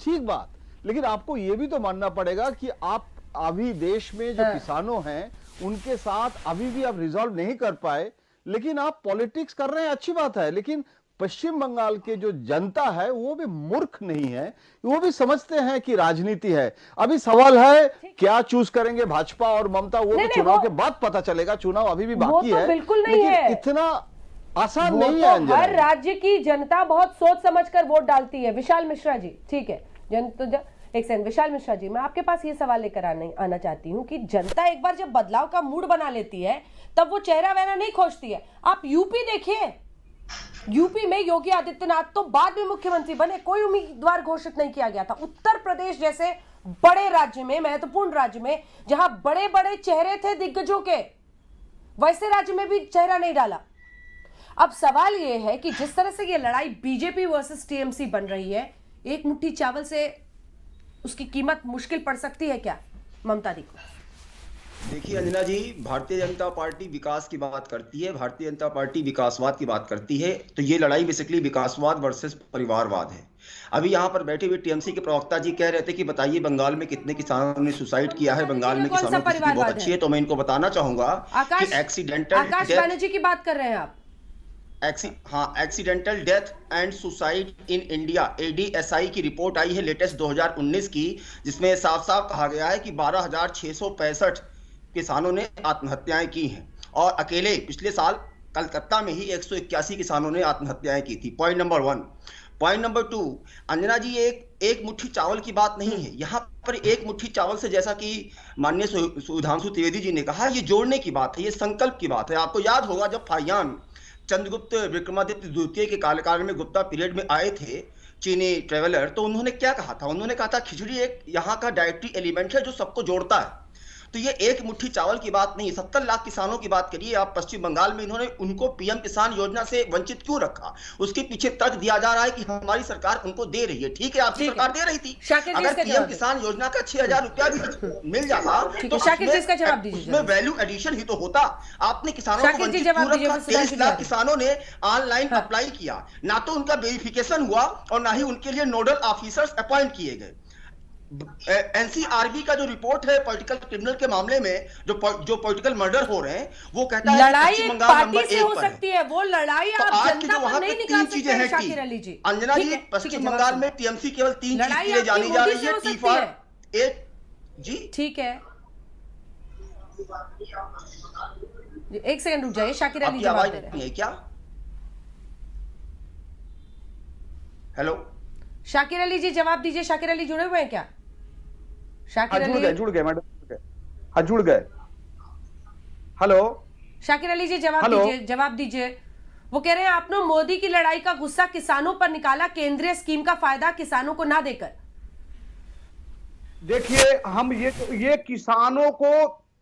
ठीक बात। लेकिन आपको यह भी तो मानना पड़ेगा कि आप अभी देश में जो किसानों हैं उनके साथ अभी भी आप रिजॉल्व नहीं कर पाए, लेकिन आप पॉलिटिक्स कर रहे हैं, अच्छी बात है। लेकिन पश्चिम बंगाल के जो जनता है वो भी मूर्ख नहीं है, वो भी समझते हैं कि राजनीति है। अभी सवाल है क्या चूज करेंगे भाजपा और ममता, वो तो चुनाव के बाद पता चलेगा, चुनाव अभी भी बाकी है। बिल्कुल नहीं है, इतना आसान नहीं है। हर राज्य की जनता बहुत सोच समझकर वोट डालती है। विशाल मिश्रा जी, ठीक है, एक सेकंड, विशाल मिश्रा जी, मैं आपके पास ये सवाल लेकर आना चाहती हूँ कि जनता एक बार जब बदलाव का मूड बना लेती है तब वो चेहरा वहरा नहीं खोजती है। आप यूपी देखिए, यूपी में योगी आदित्यनाथ तो बाद में मुख्यमंत्री बने, कोई उम्मीदवार घोषित नहीं किया गया था। उत्तर प्रदेश जैसे बड़े राज्य में, महत्वपूर्ण राज्य में, जहां बड़े बड़े चेहरे थे दिग्गजों के, वैसे राज्य में भी चेहरा नहीं डाला। अब सवाल यह है कि जिस तरह से ये लड़ाई बीजेपी वर्सेस टीएमसी बन रही है, एक मुट्ठी चावल से उसकी कीमत मुश्किल पड़ सकती है क्या? ममता दी को देखिए अंजना जी, भारतीय जनता पार्टी विकास की बात करती है, भारतीय जनता पार्टी विकासवाद की बात करती है, तो ये लड़ाई बेसिकली विकासवाद वर्सेस परिवारवाद है। अभी यहाँ पर बैठे हुए टीएमसी के प्रवक्ता जी कह रहे थे कि बताइए बंगाल में कितने किसानों ने सुसाइड किया है, बंगाल में किसानों की स्थिति बहुत अच्छी है। तो मैं इनको बताना चाहूंगा कि एक्सीडेंटल आकाश बनर्जी की बात कर रहे हैं आप। Accidental death and suicide in India, ADSI की रिपोर्ट आई है लेटेस्ट 2019 की, जिसमें साफ साफ कहा गया है कि 12,665 किसानों ने आत्महत्याएं की हैं और अकेले पिछले साल कलकत्ता में ही 181 किसानों ने आत्महत्याएं की थी। Point number 1। Point number 2, Anjana ji, एक मुट्ठी चावल की बात नहीं है यहाँ पर। एक मुट्ठी चावल से, जैसा कि माननीय सुधांशु त्रिवेदी जी ने कहा, ये जोड़ने की बात है, ये संकल्प की बात है। आपको याद होगा जब फाहियान चंद्रगुप्त विक्रमादित्य द्वितीय के कालकाल में गुप्ता पीरियड में आए थे, चीनी ट्रेवलर, तो उन्होंने क्या कहा था? उन्होंने कहा था खिचड़ी एक यहाँ का डाइटरी एलिमेंट है जो सबको जोड़ता है। तो ये एक मुट्ठी चावल की बात नहीं, 70 लाख किसानों की बात करिए आप पश्चिम बंगाल में। इन्होंने उनको पीएम किसान योजना से वंचित क्यों रखा? उसके पीछे तर्क दिया जा रहा है कि हमारी सरकार उनको दे रही है। ठीक है, आपकी सरकार दे रही थी। अगर पीएम किसान योजना का 6000 रुपया भी मिल जाता तो उसमें वैल्यू एडिशन ही तो होता। आपने किसानों को वंचित क्यों रखा? 23 लाख किसानों ने ऑनलाइन अप्लाई किया, ना तो उनका वेरिफिकेशन हुआ और ना ही उनके लिए नोडल ऑफिसर्स अपॉइंट किए गए। एनसीआरबी का जो रिपोर्ट है पॉलिटिकल क्रिमिनल के मामले में, जो पॉलिटिकल मर्डर हो रहे हैं, वो कहता है लड़ाई एक पार्टी से हो सकती है, वो लड़ाई आप जनता पर नहीं निकाल सकते हैं शाकिर अली जी। अंजना जी, पश्चिम बंगाल में टीएमसी केवल 3 चीज के लिए जानी जा रही है। टी फॉर एक जी, ठीक है, एक सेकंड रुक जाइए, शाकिर अली जवाब दे रहे हैं क्या? हेलो शाकिर अली जी, जवाब दीजिए। शाकिर अली जुड़े हुए हैं क्या? शाकिर अली जुड़ गए मैडम, हाँ जुड़ गए। हेलो शाकिर अली जी, जवाब दीजिए। वो कह रहे हैं आपने मोदी की लड़ाई का गुस्सा किसानों पर निकाला, केंद्रीय स्कीम का फायदा किसानों को ना देकर। देखिए, हम ये किसानों को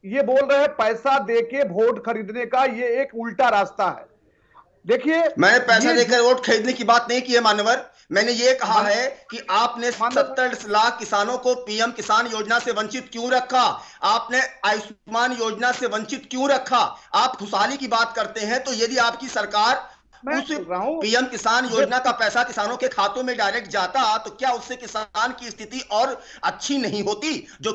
ये बोल रहे हैं पैसा देके वोट खरीदने का, ये एक उल्टा रास्ता है। देखिए, मैं पैसा देकर वोट खरीदने की बात नहीं की है मानवर। मैंने ये कहा है कि आपने 70 लाख किसानों को पीएम किसान योजना से वंचित क्यों रखा? आपने आयुष्मान योजना से वंचित क्यों रखा? आप खुशहाली की बात करते हैं, तो यदि आपकी सरकार उस पीएम किसान योजना का पैसा किसानों के खातों में डायरेक्ट जाता, तो क्या उससे किसान की स्थिति और अच्छी नहीं होती? जो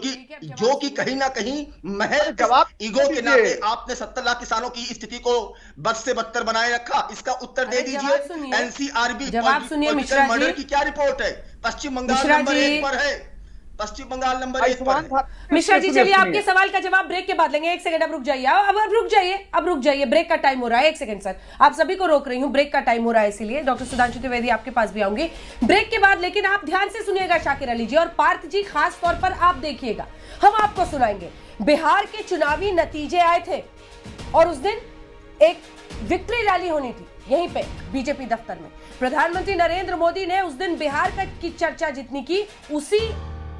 कि कहीं ना कहीं महज ईगो के नाते आपने 70 लाख किसानों की स्थिति को बद से बदतर बनाए रखा। इसका उत्तर दे दीजिए। एनसीआरबी पॉलिटिकल मर्डर की क्या रिपोर्ट है? पश्चिम बंगाल नंबर 1 पर है। पश्चिम बंगाल नंबर 1 पर है। मिश्रा जी, चलिए आपके सवाल का जवाब ब्रेक के बाद लेंगे। एक सेकंड, अब रुक जाइए, अब रुक जाइए, ब्रेक का टाइम हो रहा है। एक सेकंड सर, आप सभी को रोक रही हूं, ब्रेक का टाइम हो रहा है, इसीलिए डॉक्टर सुधांशु त्रिवेदी आपके पास भी आऊंगी ब्रेक के बाद। लेकिन आप ध्यान से सुनिएगा शाकिर अली जी और पार्थ जी, खास तौर पर आप देखिएगा, हम आपको सुनाएंगे। बिहार के चुनावी नतीजे आए थे और उस दिन एक विक्ट्री रैली होनी थी यहीं पे बीजेपी दफ्तर में। प्रधानमंत्री नरेंद्र मोदी ने उस दिन बिहार की चर्चा जितनी की, उसी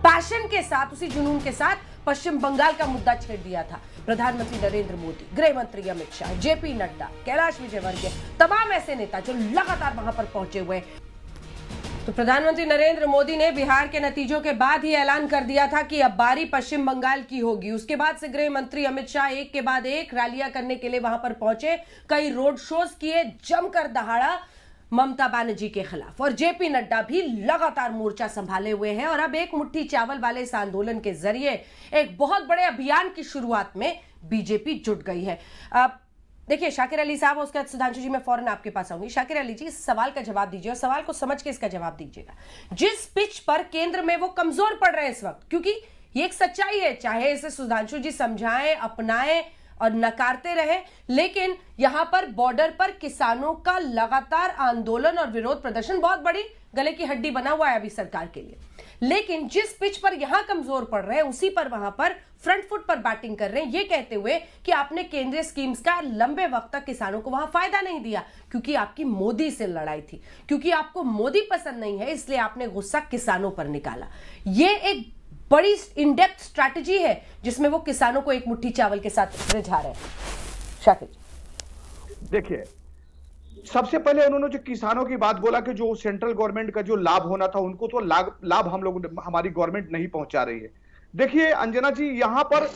पैशन के साथ, उसी जुनून के साथ पश्चिम बंगाल का मुद्दा छेड़ दिया था। प्रधानमंत्री नरेंद्र मोदी, गृह मंत्री अमित शाह, जेपी नड्डा, कैलाश विजयवर्गीय, तमाम ऐसे नेता जो लगातार वहां पर पहुंचे हुए। तो प्रधानमंत्री नरेंद्र मोदी ने बिहार के नतीजों के बाद ही ऐलान कर दिया था कि अब बारी पश्चिम बंगाल की होगी। उसके बाद से गृह मंत्री अमित शाह एक के बाद एक रैलियां करने के लिए वहां पर पहुंचे, कई रोड शोज किए, जमकर दहाड़ा ममता बनर्जी के खिलाफ, और जेपी नड्डा भी लगातार मोर्चा संभाले हुए हैं। और अब एक मुट्ठी चावल वाले इस आंदोलन के जरिए एक बहुत बड़े अभियान की शुरुआत में बीजेपी जुट गई है। देखिए शाकिर अली साहब, उसके बाद सुधांशु जी, मैं फौरन आपके पास आऊंगी। शाकिर अली जी, इस सवाल का जवाब दीजिए और सवाल को समझ के इसका जवाब दीजिएगा। जिस पिच पर केंद्र में वो कमजोर पड़ रहे हैं इस वक्त, क्योंकि ये एक सच्चाई है, चाहे इसे सुधांशु जी समझाएं, अपनाएं और नकारते रहे, लेकिन यहां पर बॉर्डर पर किसानों का लगातार आंदोलन और विरोध प्रदर्शन बहुत बड़ी गले की हड्डी बना हुआ है अभी सरकार के लिए। लेकिन जिस पिच पर यहां कमजोर पड़ रहे हैं, उसी पर वहां पर फ्रंट फुट पर बैटिंग कर रहे हैं, ये कहते हुए कि आपने केंद्रीय स्कीम्स का लंबे वक्त तक किसानों को वहां फायदा नहीं दिया, क्योंकि आपकी मोदी से लड़ाई थी, क्योंकि आपको मोदी पसंद नहीं है, इसलिए आपने गुस्सा किसानों पर निकाला। ये एक बड़ी इन-डेप्थ स्ट्रैटेजी है जिसमें वो किसानों को एक मुट्ठी चावल के साथ रिझा रहे हैं। शाकिर, देखिए, सबसे पहले उन्होंने जो किसानों की बात बोला कि जो सेंट्रल गवर्नमेंट का जो लाभ होना था, उनको तो लाभ हम लोग, हमारी गवर्नमेंट नहीं पहुंचा रही है। देखिए अंजना जी, यहां पर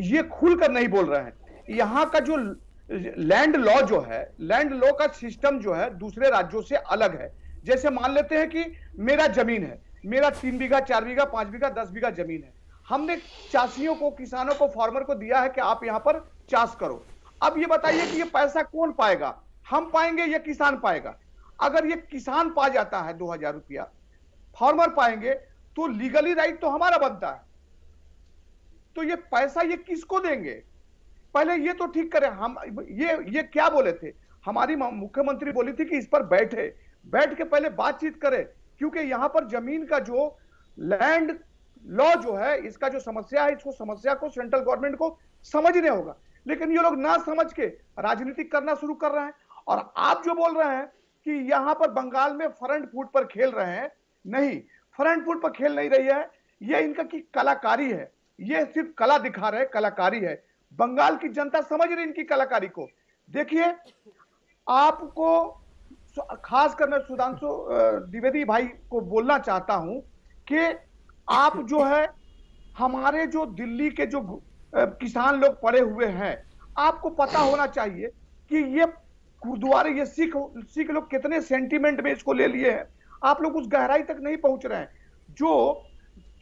ये खुलकर नहीं बोल रहे हैं। यहां का जो लैंड लॉ जो है, लैंड लॉ का सिस्टम जो है दूसरे राज्यों से अलग है। जैसे मान लेते हैं कि मेरा जमीन है, मेरा 3 बीघा, 4 बीघा, 5 बीघा, 10 बीघा जमीन है। हमने चाषियों को, किसानों को, फार्मर को दिया है कि आप यहां पर चाष करो। अब ये बताइए कि ये पैसा कौन पाएगा? हम पाएंगे या किसान पाएगा? अगर ये किसान पा जाता है 2000 रुपया, फार्मर पाएंगे, तो लीगली राइट तो हमारा बनता है। तो ये पैसा ये किसको देंगे? पहले ये तो ठीक करें। हम ये क्या बोले थे, हमारी मुख्यमंत्री बोली थी कि इस पर बैठ के पहले बातचीत करें, क्योंकि यहां पर जमीन का जो लैंड लॉ जो है, इसका जो समस्या है, इसको समस्या को सेंट्रल गवर्नमेंट को समझने होगा। लेकिन ये लोग ना समझ के राजनीति करना शुरू कर रहे हैं। और आप जो बोल रहे हैं कि यहाँ पर बंगाल में फ्रंट फुट पर खेल रहे हैं। नहीं, फ्रंट फुट पर खेल नहीं रही है, ये इनका की कलाकारी है, ये सिर्फ कला दिखा रहे, कलाकारी है। बंगाल की जनता समझ रही इनकी कलाकारी को। देखिए, आपको खास कर मैं सुधांशु द्विवेदी भाई को बोलना चाहता हूं कि आप जो है हमारे जो दिल्ली के जो किसान लोग पड़े हुए हैं, आपको पता होना चाहिए कि ये गुरुद्वारे, ये सिख लोग कितने सेंटीमेंट में इसको ले लिए हैं। आप लोग उस गहराई तक नहीं पहुंच रहे हैं। जो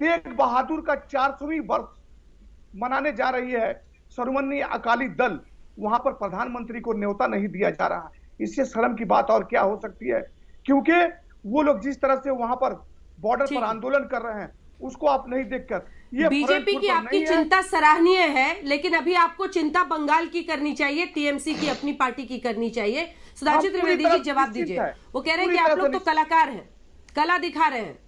तेग बहादुर का 400वीं वर्ष मनाने जा रही है सर्वमन्य अकाली दल, वहां पर प्रधानमंत्री को न्योता नहीं दिया जा रहा है। इससे शर्म की बात और क्या हो सकती है, क्योंकि वो लोग जिस तरह से वहां पर बॉर्डर पर आंदोलन कर रहे हैं उसको आप नहीं देखकर, ये बीजेपी की आपकी चिंता सराहनीय है, लेकिन अभी आपको चिंता बंगाल की करनी चाहिए, टीएमसी की अपनी पार्टी की करनी चाहिए। सुधांशु त्रिवेदी जी जवाब दीजिए। वो कह रहे हैं कि आप लोग तो कलाकार हैं, कला दिखा रहे हैं,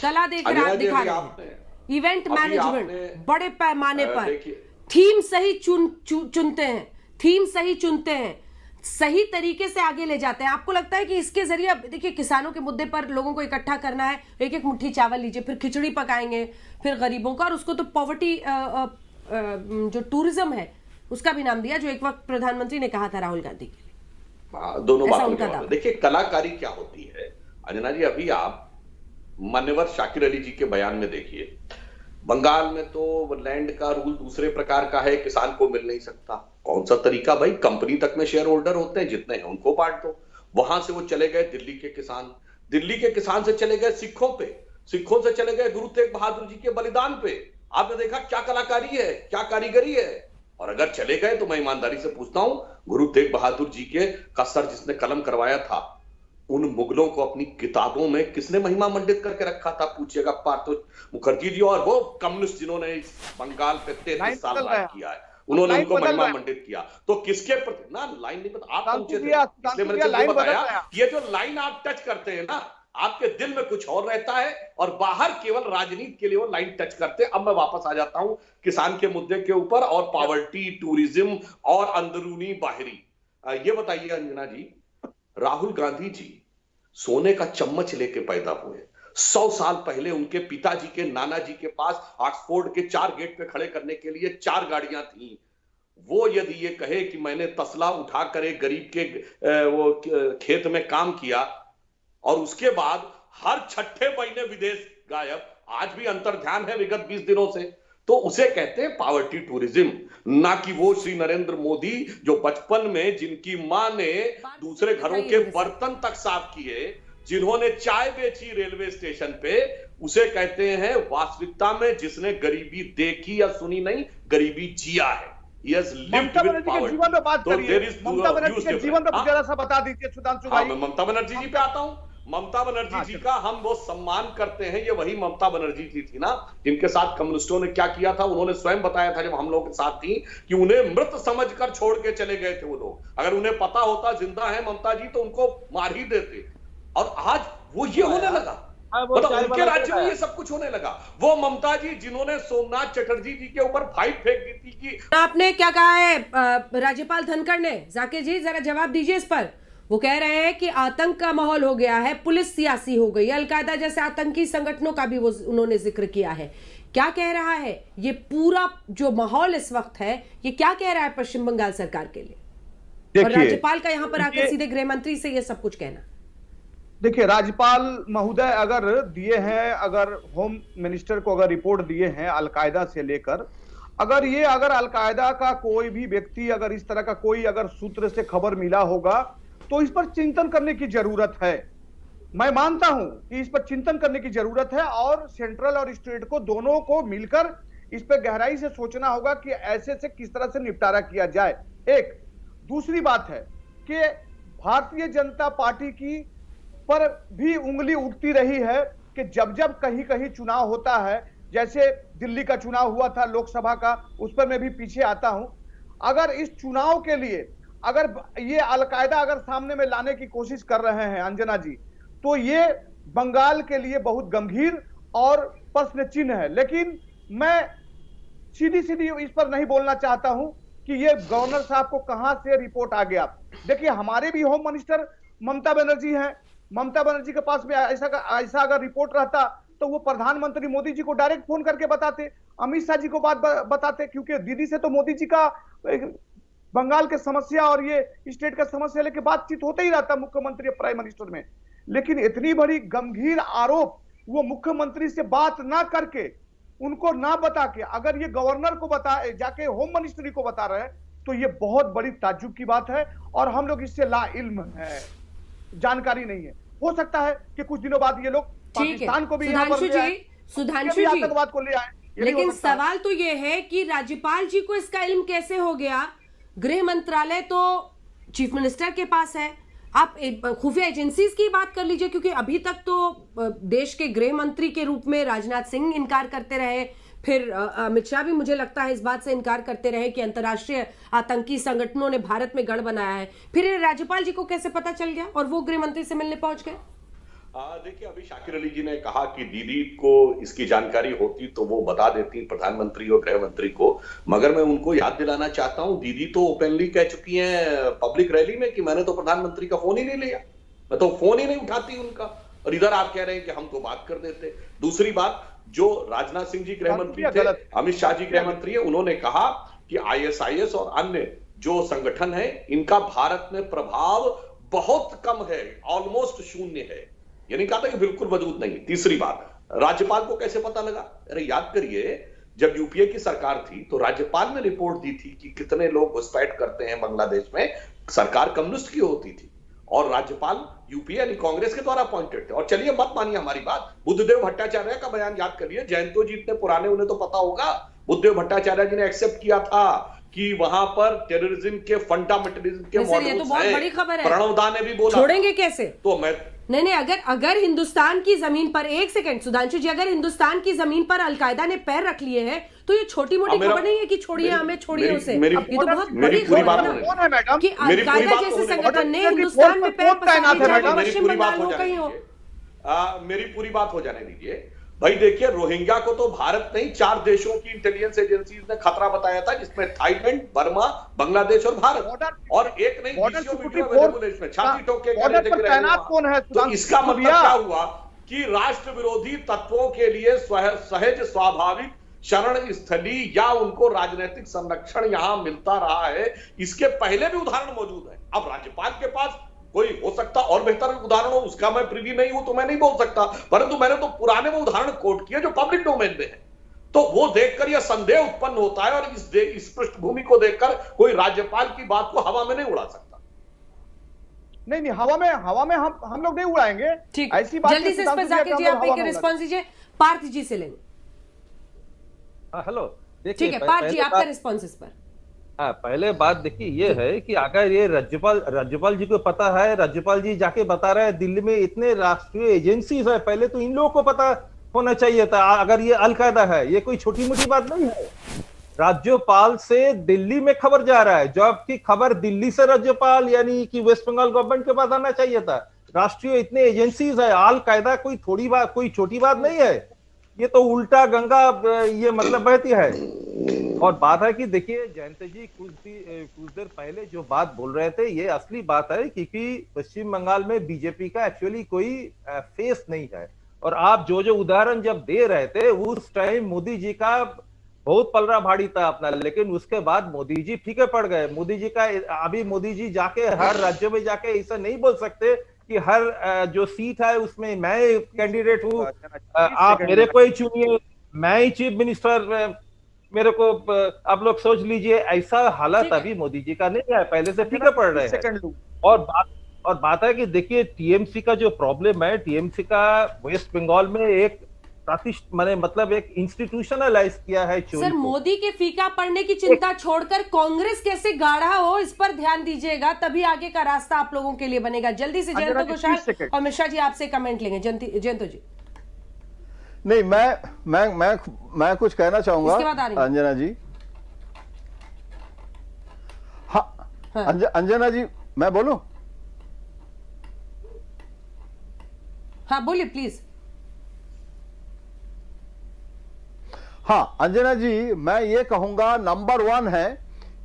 कला दिखा रहे हैं, इवेंट मैनेजमेंट बड़े पैमाने पर, थीम सही चुनते हैं, थीम सही चुनते हैं, सही तरीके से आगे ले जाते हैं। आपको लगता है कि इसके जरिए, देखिए किसानों के मुद्दे पर लोगों को इकट्ठा करना है, एक एक मुट्ठी चावल लीजिए, फिर खिचड़ी पकाएंगे, फिर गरीबों का, और उसको तो पॉवर्टी जो टूरिज्म है उसका भी नाम दिया, जो एक वक्त प्रधानमंत्री ने कहा था राहुल गांधी के लिए। दोनों बातों देखिए, कलाकारी क्या होती है अंजना जी। अभी आप मान्यवर शाकिर अली जी के बयान में देखिए, बंगाल में तो लैंड का रूल दूसरे प्रकार का है, किसान को मिल नहीं सकता। कौन सा तरीका भाई, कंपनी तक में शेयर होल्डर होते हैं, जितने हैं उनको बांट दो। वहां से वो चले गए दिल्ली के किसान, दिल्ली के किसान से चले गए सिखों पे, सिखों से चले गए गुरु तेग बहादुर जी के बलिदान पे। आपने देखा क्या कलाकारी है, क्या कारीगरी है। और अगर चले गए तो मैं ईमानदारी से पूछता हूं, गुरु तेग बहादुर जी के का सर जिसने कलम करवाया था, उन मुगलों को अपनी किताबों में किसने महिमा मंडित करके रखा था? पूछिएगा पार्थ मुखर्जी जी, और वो कम्युनिस्ट जिन्होंने इस बंगाल पे 33 साल राज किया है, उन्होंने उनको महिमा मंडित किया। तो किसके प्रति ना लाइन नहीं पता, आप पहुंचे थे, इसलिए मैंने बताया ये जो लाइन आप टच करते हैं ना, आपके दिल में कुछ और रहता है और बाहर केवल राजनीति के लिए वो लाइन टच करते हैं। अब मैं वापस आ जाता हूं किसान के मुद्दे के ऊपर और पॉवर्टी, टूरिज्म और अंदरूनी बाहरी। ये बताइए अंजना जी, राहुल गांधी जी सोने का चम्मच लेके पैदा हुए। 100 साल पहले उनके पिताजी के नाना जी के पास ऑक्सफोर्ड के 4 गेट पे खड़े करने के लिए 4 गाड़ियां थी। वो यदि ये कहे कि मैंने तसला उठाकर एक गरीब के वो खेत में काम किया और उसके बाद हर छठे महीने विदेश गायब, आज भी अंतर्ध्यान है विगत 20 दिनों से, तो उसे कहते हैं पॉवर्टी टूरिज्म। ना कि वो श्री नरेंद्र मोदी जो बचपन में जिनकी मां ने दूसरे घरों के बर्तन तक साफ किए, जिन्होंने चाय बेची रेलवे स्टेशन पे, उसे कहते हैं वास्तविकता में जिसने गरीबी देखी या सुनी नहीं, गरीबी जिया है। ममता बनर्जी के जीवन में बात करिए, ममता बनर्जी के जीवन में जरा सा बता दीजिए सुधांशु भाई। मैं ममता बनर्जी जी पे आता हूं। ममता बनर्जी जी का हम वो सम्मान करते हैं, ये वही ममता बनर्जी जी थी ना जिनके साथ कम्युनिस्टों ने क्या किया था। उन्होंने स्वयं बताया था जब हम लोग के साथ थी कि उन्हें मृत समझकर छोड़ के चले गए थे वो लोग। अगर उन्हें पता होता जिंदा है ममता जी तो उनको मार ही देते। और आज वो ये होने लगा, मतलब उनके राज्य में ये सब कुछ होने लगा। वो ममता जी जिन्होंने सोमनाथ चटर्जी जी के ऊपर फाइट फेंक दी थी कि आपने क्या कहा है राज्यपाल धनखड़ ने, जाकिर जी जरा जवाब दीजिए इस पर। वो कह रहे हैं कि आतंक का माहौल हो गया है, पुलिस सियासी हो गई, अलकायदा जैसे आतंकी संगठनों का भी वो उन्होंने जिक्र किया है। क्या कह रहा है ये पूरा जो माहौल इस वक्त है, ये क्या कह रहा है पश्चिम बंगाल सरकार के लिए? और राज्यपाल का यहां पर आकर सीधे गृह मंत्री से ये सब कुछ कहना। देखिए, राज्यपाल महोदय अगर दिए हैं, अगर होम मिनिस्टर को अगर रिपोर्ट दिए हैं अलकायदा से लेकर, अगर अलकायदा का कोई भी व्यक्ति अगर इस तरह का कोई अगर सूत्र से खबर मिला होगा तो इस पर चिंतन करने की जरूरत है। मैं मानता हूं कि इस पर चिंतन करने की जरूरत है और सेंट्रल और स्टेट को दोनों को मिलकर इस पर गहराई से सोचना होगा कि ऐसे से किस तरह से निपटारा किया जाए। एक दूसरी बात है कि भारतीय जनता पार्टी की पर भी उंगली उठती रही है कि जब जब कहीं कहीं चुनाव होता है, जैसे दिल्ली का चुनाव हुआ था लोकसभा का, उस पर मैं भी पीछे आता हूं। अगर इस चुनाव के लिए अगर ये अलकायदा अगर सामने में लाने की कोशिश कर रहे हैं अंजना जी, तो ये बंगाल के लिए बहुत गंभीर और प्रश्न चिन्ह है। लेकिन मैं सीधी सीधी इस पर नहीं बोलना चाहता हूं कि ये गवर्नर साहब को कहां से रिपोर्ट आ गया। देखिए, हमारे भी होम मिनिस्टर ममता बनर्जी है, ममता बनर्जी के पास में ऐसा अगर रिपोर्ट रहता तो वो प्रधानमंत्री मोदी जी को डायरेक्ट फोन करके बताते, अमित शाह जी को बात बताते, क्योंकि दीदी से तो मोदी जी का बंगाल के समस्या और ये स्टेट का समस्या लेके बातचीत होता ही रहता मुख्यमंत्री और प्राइम मिनिस्टर में। लेकिन इतनी बड़ी गंभीर आरोप वो मुख्यमंत्री से बात ना करके, उनको ना बता के अगर ये गवर्नर को बता जाके होम मिनिस्ट्री को बता रहे हैं तो ये बहुत बड़ी ताज्जुब की बात है और हम लोग इससे ला इल्म है, जानकारी नहीं है। हो सकता है कि कुछ दिनों बाद ये लोग पाकिस्तान को भी सुधांशु जी आतंकवाद को ले आए, लेकिन सवाल तो ये है कि राज्यपाल जी को इसका इल्म कैसे हो गया? गृह मंत्रालय तो चीफ मिनिस्टर के पास है, आप खुफिया एजेंसीज की बात कर लीजिए, क्योंकि अभी तक तो देश के गृह मंत्री के रूप में राजनाथ सिंह इनकार करते रहे, फिर अमित शाह भी मुझे लगता है इस बात से इनकार करते रहे कि अंतर्राष्ट्रीय आतंकी संगठनों ने भारत में गढ़ बनाया है। फिर राज्यपाल जी को कैसे पता चल गया और वो गृह मंत्री से मिलने पहुंच गए? देखिए, अभी शाकिर अली जी ने कहा कि दीदी को इसकी जानकारी होती तो वो बता देती प्रधानमंत्री और गृह मंत्री को, मगर मैं उनको याद दिलाना चाहता हूं, दीदी तो ओपनली कह चुकी हैं पब्लिक रैली में कि मैंने तो प्रधानमंत्री का फोन ही नहीं लिया, मैं तो फोन ही नहीं उठाती उनका, और इधर आप कह रहे हैं कि हम तो बात कर देते। दूसरी बात, जो राजनाथ सिंह जी गृह मंत्री थे, अमित शाह जी गृह मंत्री है, उन्होंने कहा कि ISIS और अन्य जो संगठन है इनका भारत में प्रभाव बहुत कम है, ऑलमोस्ट शून्य है, यानी कहा था कि बिल्कुल वजूद नहीं। तीसरी बात, राज्यपाल को कैसे पता लगा? अरे याद करिए, जब यूपीए की सरकार थी तो राज्यपाल ने रिपोर्ट दी थी कि कितने लोग घुसपैठ करते हैं बांग्लादेश में, सरकार कम्युनिस्ट की होती थी और राज्यपाल यूपीए यानी कांग्रेस के द्वारा अपॉइंटेड थे। और चलिए मत मानिए हमारी बात, बुद्धदेव भट्टाचार्य का बयान याद करिए, जयंतो जी इतने पुराने, उन्हें तो पता होगा, बुद्धदेव भट्टाचार्य जी ने एक्सेप्ट किया था कि वहां पर टेररिज्म के फंडामेंटलिज्म के मॉडल्स हैं। ये तो बहुत बड़ी खबर है, प्रणव दा ने भी बोला, छोड़ेंगे कैसे? तो मैं नहीं, अगर हिंदुस्तान की जमीन पर, एक सेकंड सुधांशु जी, अगर हिंदुस्तान की जमीन पर अलकायदा ने पैर रख लिए हैं तो ये छोटी मोटी खबर नहीं है कि छोड़िए हमें, छोड़िए उसे। ये तो बहुत बड़ी खबर है कि अलकायदा जैसे संगठन ने हिंदुस्तान में पैर पसारे, पश्चिम बंगाल हो कहीं हो। मेरी पूरी बात हो जाने दीजिए भाई। देखिए, रोहिंग्या को तो भारत नहीं 4 देशों की इंटेलिजेंस एजेंसीज ने खतरा बताया था, जिसमें थाईलैंड, बर्मा, बांग्लादेश और भारत, और एक नहीं में छाती ठोक के तो इसका मतलब क्या हुआ कि राष्ट्र विरोधी तत्वों के लिए सहज स्वाभाविक शरण स्थली या उनको राजनीतिक संरक्षण यहां मिलता रहा है। इसके पहले भी उदाहरण मौजूद है। अब राज्यपाल के पास कोई हो सकता और बेहतर उदाहरण हो, उसका मैं प्रिवी नहीं हूं तो मैं नहीं बोल सकता, परंतु मैंने तो पुराने में उदाहरण कोट किए जो पब्लिक डोमेन में है, तो वो देखकर यह संदेह उत्पन्न होता है और इस पृष्ठभूमि को देखकर कोई राज्यपाल की बात को हवा में नहीं उड़ा सकता। नहीं, हवा में हम लोग नहीं उड़ाएंगे। ठीक, ऐसी बात जल्दी से इस पर जाकिर जी आप एक रिस्पॉन्स दीजिए, पार्थ जी से लेंगे। हेलो, ठीक है पार्थ जी, आपका रिस्पॉन्स इस पर। पहले बात देखिए ये है कि अगर ये राज्यपाल जी को पता है, राज्यपाल जी जाके बता रहे हैं दिल्ली में इतने राष्ट्रीय एजेंसीज है, पहले तो इन लोगों को पता होना चाहिए था। अगर ये अलकायदा है, ये कोई छोटी मोटी बात नहीं है। राज्यपाल से दिल्ली में खबर जा रहा है, जबकि खबर दिल्ली से राज्यपाल यानी कि वेस्ट बंगाल गवर्नमेंट के पास आना चाहिए था। राष्ट्रीय इतने एजेंसीज है, अलकायदा कोई थोड़ी बात, कोई छोटी बात नहीं है। ये तो उल्टा गंगा ये मतलब बहती है। और बात है कि देखिए जयंत जी कुछ देर पहले जो बात बोल रहे थे ये असली बात है, क्योंकि पश्चिम बंगाल में बीजेपी का एक्चुअली कोई फेस नहीं है। और आप जो उदाहरण जब दे रहे थे उस टाइम मोदी जी का बहुत पलड़ा भारी था अपना, लेकिन उसके बाद मोदी जी फीके पड़ गए। मोदी जी का अभी मोदी जी जाके हर राज्य में जाके ऐसा नहीं बोल सकते कि हर जो सीट है उसमें मैं कैंडिडेट हूँ, आप मेरे को ही चुनिए, मैं ही चीफ मिनिस्टर मेरे को, आप लोग सोच लीजिए। ऐसा हालत अभी मोदी जी का नहीं है, पहले से फीके पड़ रहे हैं। और बात है कि देखिए टीएमसी का जो प्रॉब्लम है, टीएमसी का वेस्ट बंगाल में एक मतलब एक इंस्टीट्यूशनलाइज किया है चोरी। सर, मोदी के फीका पड़ने की चिंता छोड़कर कांग्रेस कैसे गाढ़ा हो, इस पर ध्यान दीजिएगा, तभी आगे का रास्ता आप लोगों के लिए बनेगा। जल्दी से जयंतो घोषाल और मिश्रा जी आपसे कमेंट लेंगे। जयंतो जी। नहीं, मैं कुछ कहना चाहूंगा अंजना जी। हाँ। अंजना जी, मैं बोलूं? हाँ बोलिए प्लीज। हाँ अंजना जी, मैं ये कहूंगा नंबर 1 है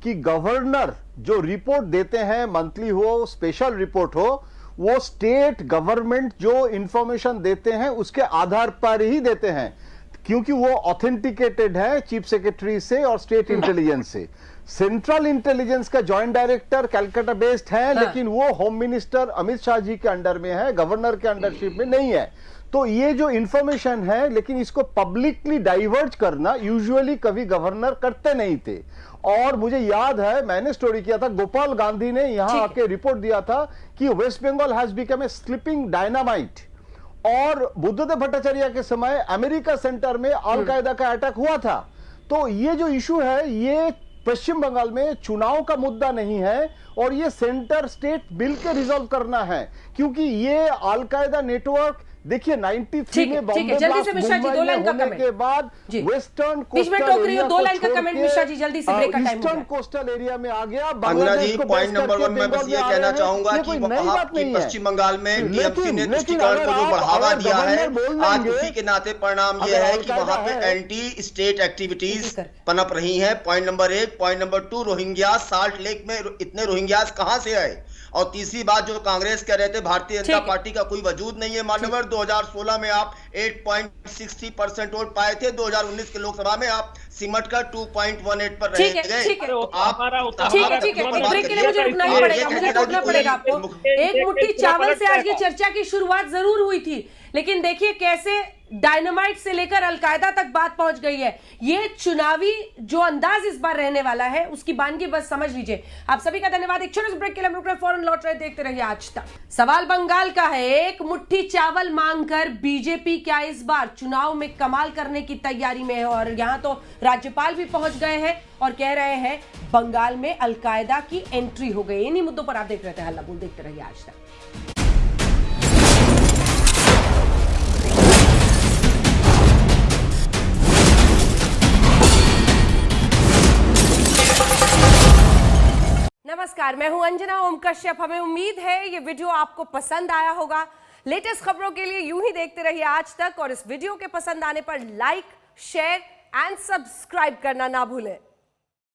कि गवर्नर जो रिपोर्ट देते हैं, मंथली हो स्पेशल रिपोर्ट हो, वो स्टेट गवर्नमेंट जो इंफॉर्मेशन देते हैं उसके आधार पर ही देते हैं, क्योंकि वो ऑथेंटिकेटेड है चीफ सेक्रेटरी से और स्टेट इंटेलिजेंस से। सेंट्रल इंटेलिजेंस का जॉइंट डायरेक्टर कलकत्ता बेस्ड है, लेकिन वो होम मिनिस्टर अमित शाह जी के अंडर में है, गवर्नर के अंडरशिप में नहीं है। तो ये जो इंफॉर्मेशन है, लेकिन इसको पब्लिकली डाइवर्ज करना यूजुअली कभी गवर्नर करते नहीं थे। और मुझे याद है, मैंने स्टोरी किया था, गोपाल गांधी ने यहां आके रिपोर्ट दिया था कि West Bengal has become a sleeping dynamite. और बुद्धदेव भट्टाचार्य के समय अमेरिका सेंटर में अल कायदा का अटैक हुआ था। तो ये जो इशू है, ये पश्चिम बंगाल में चुनाव का मुद्दा नहीं है, और ये सेंटर स्टेट बिल के रिजॉल्व करना है, क्योंकि ये अल कायदा नेटवर्क देखिए 93 में बॉम्बे ब्लास्ट होने के बाद वेस्टर्न ईस्टर्न कोस्टल एरिया में आ गया। अंजना जी, पॉइंट नंबर 1 मैं बस ये कहना चाहूंगा कि वहां की पश्चिम बंगाल में टीएमसी ने तुष्टीकरण को जो बढ़ावा दिया है, आज उसी के नाते परिणाम ये है कि वहां पे एंटी स्टेट एक्टिविटीज पनप रही है। Point number 1। Point number 2, Rohingya, salt lake में इतने रोहिंग्यास कहां से आए? और तीसरी बात जो कांग्रेस कह रहे थे भारतीय जनता पार्टी का कोई वजूद नहीं है। मान्यवर 2016 में आप 8.60% वोट पाए थे, 2019 के लोकसभा में आप सिमट कर 2.18 पर रह गए। ठीक है, ब्रेक के लिए मुझे रुकना ही पड़ेगा, मुझे टोकना पड़ेगा आपको। एक मुट्ठी चावल से आज की चर्चा की शुरुआत जरूर हुई थी, लेकिन देखिए कैसे डायनामाइट से लेकर अलकायदा तक बात पहुंच गई है। ये चुनावी जो अंदाज इस बार रहने वाला है, उसकी बानगी बस समझ लीजिए। आप सभी का धन्यवाद। एक छोटे से ब्रेक के लिए हम रुक रहे, फौरन लौट रहे, देखते रहिए आज तक। सवाल बंगाल का है, एक मुट्ठी चावल मांगकर बीजेपी क्या इस बार चुनाव में कमाल करने की तैयारी में है? और यहां तो राज्यपाल भी पहुंच गए हैं और कह रहे हैं बंगाल में अलकायदा की एंट्री हो गई। इन्हीं मुद्दों पर आप देख रहे थे हल्ला बोल, देखते रहिए आज तक। नमस्कार, मैं हूं अंजना ओम कश्यप। हमें उम्मीद है ये वीडियो आपको पसंद आया होगा। लेटेस्ट खबरों के लिए यूं ही देखते रहिए आज तक, और इस वीडियो के पसंद आने पर लाइक, शेयर एंड सब्सक्राइब करना ना भूलें।